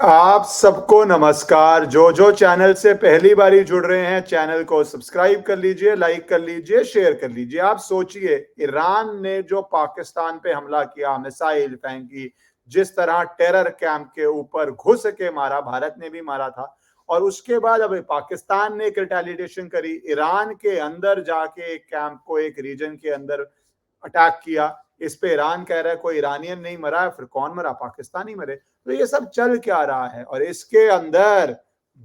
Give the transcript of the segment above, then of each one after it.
आप सबको नमस्कार। जो चैनल से पहली बारी जुड़ रहे हैं, चैनल को सब्सक्राइब कर लीजिए, लाइक कर लीजिए, शेयर कर लीजिए। आप सोचिए, ईरान ने जो पाकिस्तान पे हमला किया, मिसाइल फेंकी, जिस तरह टेरर कैंप के ऊपर घुस के मारा, भारत ने भी मारा था। और उसके बाद अब पाकिस्तान ने एक रिटेलिएशन करी, ईरान के अंदर जाके एक कैंप को, एक रीजन के अंदर अटैक किया। इस पे ईरान कह रहा है कोई ईरानियन नहीं मरा है, फिर कौन मरा? पाकिस्तानी मरे। तो ये सब चल क्या रहा है? और इसके अंदर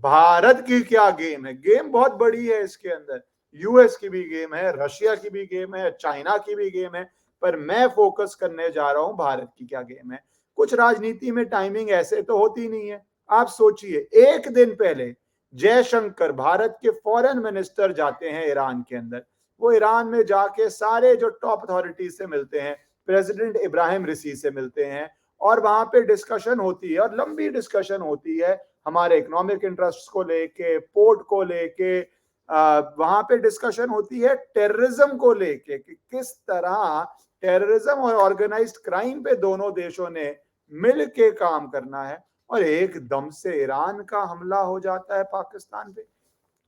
भारत की क्या गेम है? गेम बहुत बड़ी है इसके अंदर। यूएस की भी गेम है, रशिया की भी गेम है, चाइना की भी गेम है। पर मैं फोकस करने जा रहा हूं भारत की क्या गेम है। कुछ राजनीति में टाइमिंग ऐसे तो होती नहीं है। आप सोचिए, एक दिन पहले जयशंकर, भारत के फॉरेन मिनिस्टर, जाते हैं ईरान के अंदर। वो ईरान में जाके सारे जो टॉप अथॉरिटी से मिलते हैं, प्रेसिडेंट इब्राहिम रईसी से मिलते हैं, और वहां पे डिस्कशन होती है, और लंबी डिस्कशन होती है हमारे इकोनॉमिक इंटरेस्ट को लेके, पोर्ट को लेके। वहां पे डिस्कशन होती है टेररिज्म को लेके कि किस तरह टेररिज्म और ऑर्गेनाइज्ड क्राइम पे दोनों देशों ने मिल के काम करना है। और एकदम से ईरान का हमला हो जाता है पाकिस्तान पे।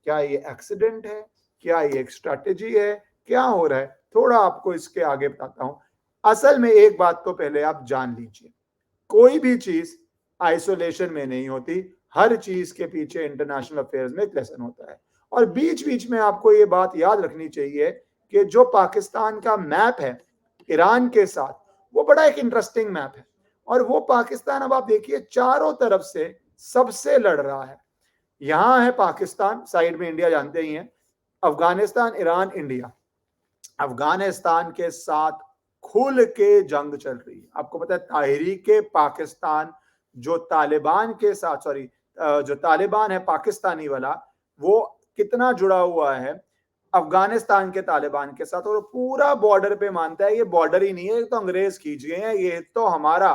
क्या ये एक्सीडेंट है? क्या ये एक स्ट्रैटेजी है? क्या हो रहा है? थोड़ा आपको इसके आगे बताता हूं। असल में एक बात तो पहले आप जान लीजिए, कोई भी चीज आइसोलेशन में नहीं होती। हर चीज के पीछे इंटरनेशनल अफेयर्स में एक लेसन होता है। और बीच बीच में आपको ये बात याद रखनी चाहिए कि जो पाकिस्तान का मैप है ईरान के साथ, वो बड़ा एक इंटरेस्टिंग मैप है। और वो पाकिस्तान, अब आप देखिए, चारों तरफ से सबसे लड़ रहा है। यहां है पाकिस्तान, साइड में इंडिया जानते ही हैं, अफगानिस्तान, ईरान, इंडिया। अफगानिस्तान के साथ खुल के जंग चल रही है। आपको पता है तहरीके पाकिस्तान, जो तालिबान के साथ, सॉरी, जो तालिबान है पाकिस्तानी वाला, वो कितना जुड़ा हुआ है अफगानिस्तान के तालिबान के साथ। और पूरा बॉर्डर पे मानता है ये बॉर्डर ही नहीं है, ये तो अंग्रेज खींच गए हैं, ये तो हमारा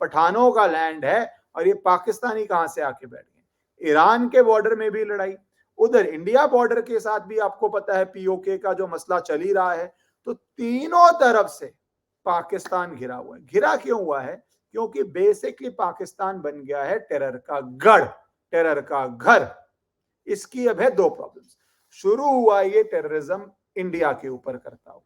पठानों का लैंड है, और ये पाकिस्तानी कहां से आके बैठ गए। ईरान के बॉर्डर में भी लड़ाई, उधर इंडिया बॉर्डर के साथ भी आपको पता है पीओके का जो मसला चल ही रहा है। तो तीनों तरफ से पाकिस्तान घिरा हुआ है। घिरा क्यों हुआ है? क्योंकि बेसिकली पाकिस्तान बन गया है टेरर का गढ़, टेरर का घर। इसकी अब है दो प्रॉब्लम्स। शुरू हुआ ये टेररिज्म इंडिया के ऊपर करता हुआ,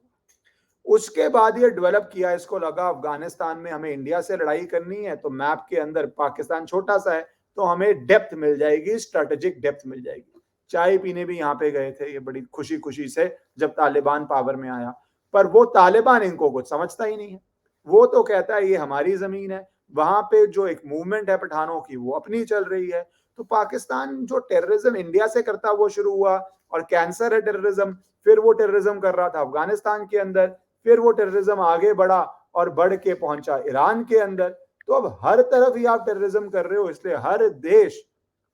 उसके बाद ये डेवलप किया, इसको लगा अफगानिस्तान में हमें इंडिया से लड़ाई करनी है, तो मैप के अंदर पाकिस्तान छोटा सा है, तो हमें डेप्थ मिल जाएगी, स्ट्रेटेजिक डेप्थ मिल जाएगी। चाय पीने भी यहाँ पे गए थे ये बड़ी खुशी खुशी से जब तालिबान पावर में आया। पर वो तालिबान इनको कुछ समझता ही नहीं है। वो तो कहता है ये हमारी जमीन है। वहां पे जो एक मूवमेंट है पठानों की, वो अपनी चल रही है। तो पाकिस्तान जो टेररिज्म इंडिया से करता वो शुरू हुआ, और कैंसर है टेररिज्म। फिर वो टेररिज्म कर रहा था अफगानिस्तान के अंदर, फिर वो टेररिज्म आगे बढ़ा और बढ़ के पहुंचा ईरान के अंदर। तो अब हर तरफ ही आप टेररिज्म कर रहे हो, इसलिए हर देश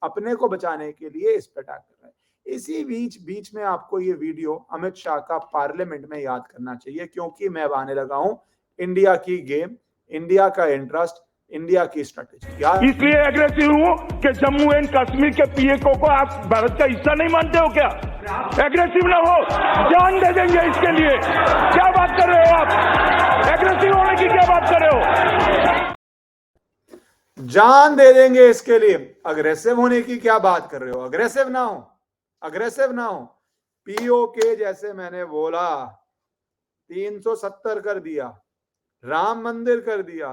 अपने को बचाने के लिए इस पर अटैक कर रहा है। इसी बीच बीच में आपको ये वीडियो अमित शाह का पार्लियामेंट में याद करना चाहिए, क्योंकि मैं आने लगा हूं इंडिया की गेम, इंडिया का इंटरेस्ट, इंडिया की स्ट्रेटेजी। इसलिए एग्रेसिव हूं कि जम्मू एंड कश्मीर के पीएको को आप भारत का हिस्सा नहीं मानते हो क्या? एग्रेसिव ना हो, जान दे देंगे इसके लिए। क्या बात कर रहे हो आप? एग्रेसिव होने की क्या बात कर रहे हो? जान दे देंगे इसके लिए। अग्रेसिव होने की क्या बात कर रहे हो? अग्रेसिव ना हो, अग्रेसिव ना हो। पीओके जैसे मैंने बोला 370 कर दिया, राम मंदिर कर दिया।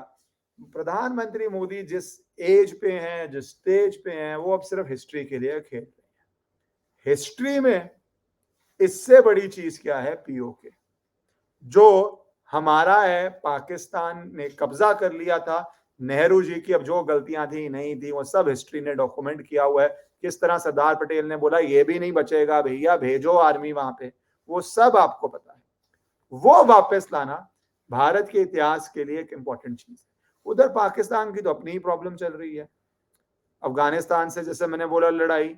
प्रधानमंत्री मोदी जिस एज पे हैं, जिस स्टेज पे हैं, वो अब सिर्फ हिस्ट्री के लिए खेल रहे हैं। हिस्ट्री में इससे बड़ी चीज क्या है? पीओके, जो हमारा है, पाकिस्तान ने कब्जा कर लिया था। नेहरू जी की अब जो गलतियां थी नहीं थी, वो सब हिस्ट्री ने डॉक्यूमेंट किया हुआ है। किस तरह सरदार पटेल ने बोला ये भी नहीं बचेगा भैया, भेजो आर्मी वहां पे, वो सब आपको पता है। वो वापस लाना भारत के इतिहास के लिए एक इंपॉर्टेंट चीज है। उधर पाकिस्तान की तो अपनी प्रॉब्लम चल रही है। अफगानिस्तान से जैसे मैंने बोला लड़ाई,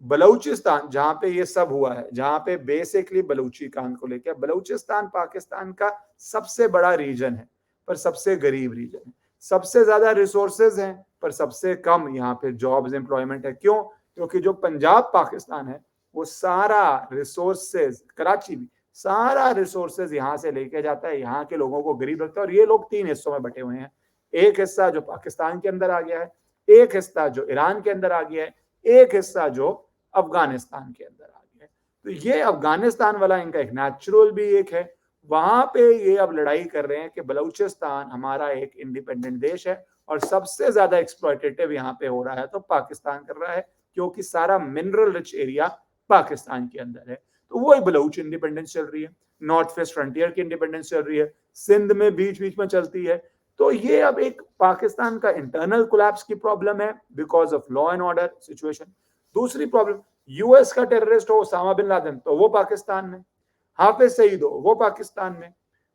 बलूचिस्तान जहां पे ये सब हुआ है, जहां पे बेसिकली बलूचिस्तान को लेकर, बलूचिस्तान पाकिस्तान का सबसे बड़ा रीजन है पर सबसे गरीब रीजन है। सबसे ज्यादा रिसोर्सेज हैं पर सबसे कम यहाँ पे जॉब्स, एम्प्लॉयमेंट है। क्यों? क्योंकि जो पंजाब पाकिस्तान है वो सारा रिसोर्सेज, कराची भी सारा रिसोर्सेज यहाँ से लेके जाता है, यहाँ के लोगों को गरीब रखता है। और ये लोग तीन हिस्सों में बटे हुए हैं। एक हिस्सा जो पाकिस्तान के अंदर आ गया है, एक हिस्सा जो ईरान के अंदर आ गया है, एक हिस्सा जो अफगानिस्तान के अंदर आ गया है। तो ये अफगानिस्तान वाला इनका एक नेचुरल भी एक है, वहां पे ये अब लड़ाई कर रहे हैं कि बलूचिस्तान हमारा एक इंडिपेंडेंट देश है और सबसे ज्यादा एक्सप्लॉयटेटिव यहाँ पे हो रहा है तो पाकिस्तान कर रहा है, क्योंकि सारा मिनरल रिच एरिया पाकिस्तान के अंदर है। तो वही बलूच इंडिपेंडेंस चल रही है, नॉर्थ वेस्ट फ्रंटियर की इंडिपेंडेंस चल रही है, सिंध में बीच बीच में चलती है। तो ये अब एक पाकिस्तान का इंटरनल कोलैप्स की प्रॉब्लम है because of law and order situation. दूसरी प्रॉब्लम, यूएस का टेररिस्ट हो ओसामा बिन लादेन तो वो पाकिस्तान में, हाफिज सईद हो वो पाकिस्तान में,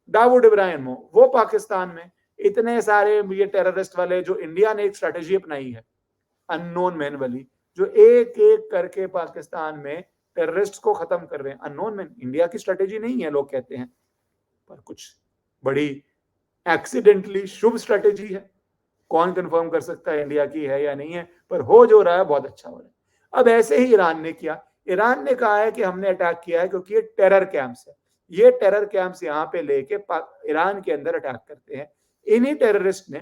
दाऊद इब्राहिम हो वो पाकिस्तान में, इतने सारे ये टेररिस्ट वाले जो इंडिया ने एक स्ट्रेटेजी अपनाई है अननोन मैन वाली, जो एक एक करके पाकिस्तान में टेररिस्ट को खत्म कर रहे हैं। अननोन मैन इंडिया की स्ट्रेटेजी नहीं है लोग कहते हैं, पर कुछ बड़ी एक्सीडेंटली शुभ स्ट्रेटेजी है। कौन कंफर्म कर सकता है इंडिया की है या नहीं है, पर हो जो रहा है बहुत अच्छा हो रहा है। अब ऐसे ही ईरान ने किया, ईरान ने कहा है कि हमने अटैक किया है क्योंकि ये टेरर कैंप्स है, ये टेरर कैंप्स यहाँ पे लेके ईरान के अंदर अटैक करते हैं। इन्हीं टेररिस्ट ने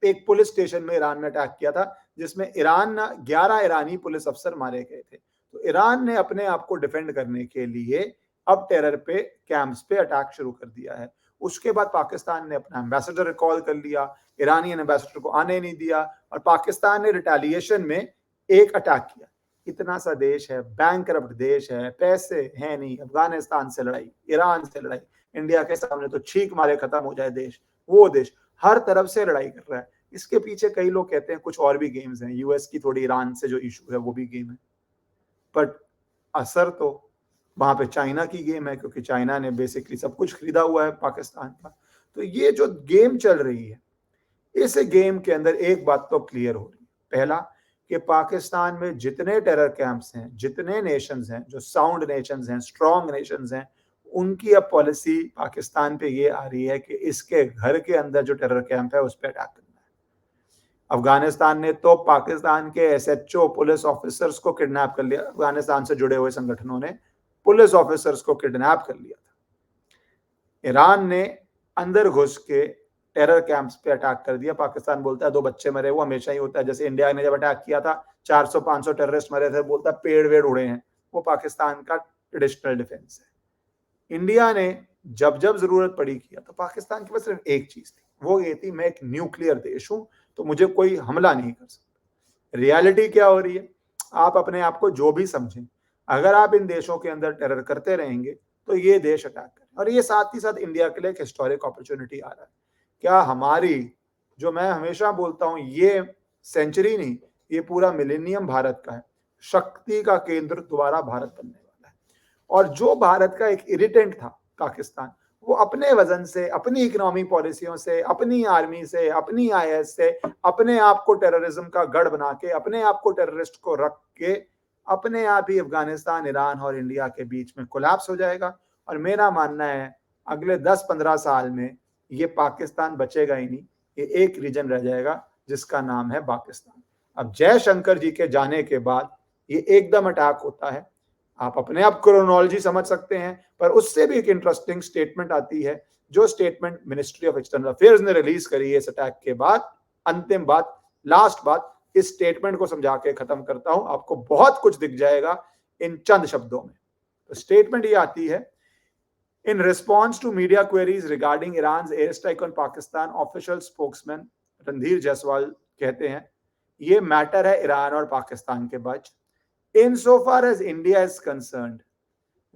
एक पुलिस स्टेशन में ईरान में अटैक किया था जिसमें 11 ईरानी पुलिस अफसर मारे गए थे। तो ईरान ने अपने आप को डिफेंड करने के लिए अब टेरर पे कैंप्स पे अटैक शुरू कर दिया है। उसके बाद पाकिस्तान ने अपना एम्बेसडर रिकॉल कर लिया, ईरानी एम्बेसडर को आने नहीं दिया, और पाकिस्तान ने रिटेलिएशन में एक अटैक किया। इतना सा देश है, बैंकरप्ट देश है, पैसे हैं नहीं, अफगानिस्तान से लड़ाई, ईरान से लड़ाई, इंडिया के सामने तो छींक मारे खत्म हो जाए देश, वो देश हर तरफ से लड़ाई कर रहा है। इसके पीछे कई लोग कहते हैं कुछ और भी गेम्स हैं, यूएस की थोड़ी ईरान से जो इशू है वो भी गेम है, बट असर तो वहां पे चाइना की गेम है, क्योंकि चाइना ने बेसिकली सब कुछ खरीदा हुआ है पाकिस्तान का। तो ये जो गेम चल रही है, इस गेम के अंदर एक बात तो क्लियर हो रही है, पहला कि पाकिस्तान में जितने टेरर कैंप्स हैं, जितने नेशंस हैं जो साउंड नेशंस हैं, स्ट्रॉन्ग नेशंस हैं, उनकी अब पॉलिसी पाकिस्तान पे ये आ रही है कि इसके घर के अंदर जो टेरर कैंप है उस पर अटैक करना है। अफगानिस्तान ने तो पाकिस्तान के एसएचओ पुलिस ऑफिसर्स को किडनैप कर लिया, अफगानिस्तान से जुड़े हुए संगठनों ने पुलिस ऑफिसर्स को किडनैप कर लिया था। ईरान ने अंदर घुस के टेरर कैंप्स पे अटैक कर दिया। पाकिस्तान बोलता है 2 बच्चे मरे, वो हमेशा ही होता है। जैसे इंडिया ने जब अटैक किया था 400-500 टेररिस्ट मरे थे, बोलता पेड़ वेड़ उड़े हैं, वो पाकिस्तान का ट्रेडिशनल डिफेंस है। इंडिया ने जब जब जरूरत पड़ी किया, तो पाकिस्तान के पास सिर्फ एक चीज थी, वो ये थी मैं एक न्यूक्लियर देश हूं तो मुझे कोई हमला नहीं कर सकता। रियलिटी क्या हो रही है, आप अपने आप को जो भी समझें, अगर आप इन देशों के अंदर टेरर करते रहेंगे तो ये देश अटैक करें। और ये साथ ही साथ इंडिया के लिए एक हिस्टोरिक अपॉर्चुनिटी आ रहा है। क्या हमारी, जो मैं हमेशा बोलता हूं, ये सेंचुरी नहीं, ये पूरा मिलेनियम भारत का है, शक्ति का केंद्र दोबारा भारत बनने वाला है। और जो भारत का एक इरिटेंट था पाकिस्तान, वो अपने वजन से, अपनी इकोनॉमिक पॉलिसियों से, अपनी आर्मी से, अपनी आईएस से, अपने आप को टेररिज्म का गढ़ बना के, अपने आप को टेररिस्ट को रख के, अपने आप ही अफगानिस्तान, ईरान और इंडिया के बीच में कोलैप्स हो जाएगा। और मेरा मानना है अगले 10-15 साल में ये पाकिस्तान बचेगा ही नहीं, ये एक रीजन रह जाएगा जिसका नाम है पाकिस्तान। अब जयशंकर जी के जाने के बाद ये एकदम अटैक होता है। आप अपने आप क्रोनोलॉजी समझ सकते हैं, पर उससे भी एक इंटरेस्टिंग स्टेटमेंट आती है, जो statement ministry of external affairs ने रिलीज करी है इस अटैक के बाद। अंतिम बात, लास्ट बात, इस स्टेटमेंट को समझा के खत्म करता हूं, आपको बहुत कुछ दिख जाएगा इन चंद शब्दों में। तो स्टेटमेंट ये आती है, in response to media queries regarding Iran's airstrike on Pakistan, official spokesman Randhir Jaiswal कहते हैं ये मैटर है ईरान और पाकिस्तान के बीच। Insofar as India is concerned,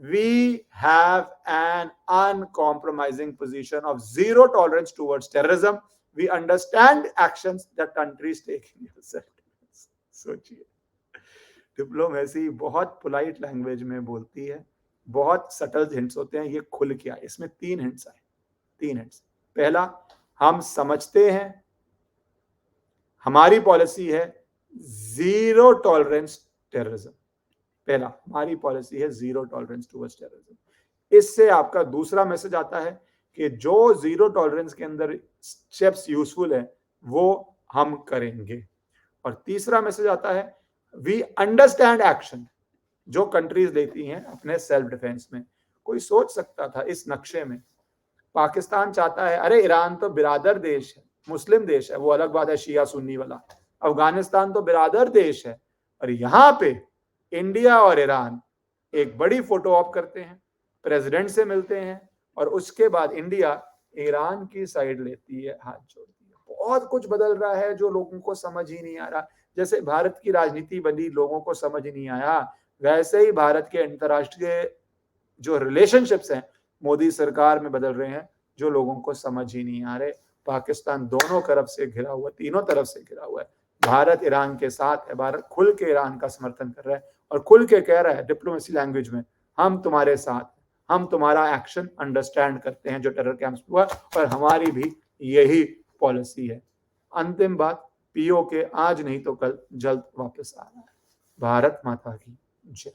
we have an uncompromising position of zero tolerance towards terrorism. We understand actions that countries take in self-defense. सोचिए, diplomacy बहुत polite language में बोलती है, बहुत सटल हिंट्स होते हैं, ये खुल के आए। इसमें 3 हिंट्स आए, 3 हिंट्स। पहला, हम समझते हैं, हमारी पॉलिसी है जीरो टॉलरेंस टेररिज्म। पहला, हमारी पॉलिसी है जीरो टॉलरेंस टुवर्ड्स टेररिज्म। इससे आपका दूसरा मैसेज आता है कि जो जीरो टॉलरेंस के अंदर स्टेप्स यूजफुल है वो हम करेंगे। और तीसरा मैसेज आता है, वी अंडरस्टैंड एक्शन जो कंट्रीज लेती हैं अपने सेल्फ डिफेंस में। कोई सोच सकता था इस नक्शे में पाकिस्तान चाहता है, अरे ईरान तो बिरादर देश है, मुस्लिम देश है, वो अलग बात है शिया सुन्नी वाला, अफगानिस्तान तो बिरादर देश है, और यहां पे इंडिया और ईरान एक बड़ी फोटो ऑप करते हैं, प्रेसिडेंट से मिलते हैं, और उसके बाद इंडिया ईरान की साइड लेती है, हाथ जोड़ती है। बहुत कुछ बदल रहा है जो लोगों को समझ ही नहीं आ रहा। जैसे भारत की राजनीति बनी, लोगों को समझ नहीं आया, वैसे ही भारत के अंतर्राष्ट्रीय जो रिलेशनशिप्स हैं मोदी सरकार में बदल रहे हैं, जो लोगों को समझ ही नहीं आ रहे। पाकिस्तान दोनों तरफ से घिरा हुआ, तीनों तरफ से घिरा हुआ है। भारत ईरान के साथ है, भारत खुल के ईरान का समर्थन कर रहा है और खुल के कह रहा है डिप्लोमेसी लैंग्वेज में, हम तुम्हारे साथ, हम तुम्हारा एक्शन अंडरस्टैंड करते हैं जो टेरर कैंप्स हुआ, और हमारी भी यही पॉलिसी है। अंतिम बात, पीओके आज नहीं तो कल जल्द वापस आ रहा है। भारत माता की जय।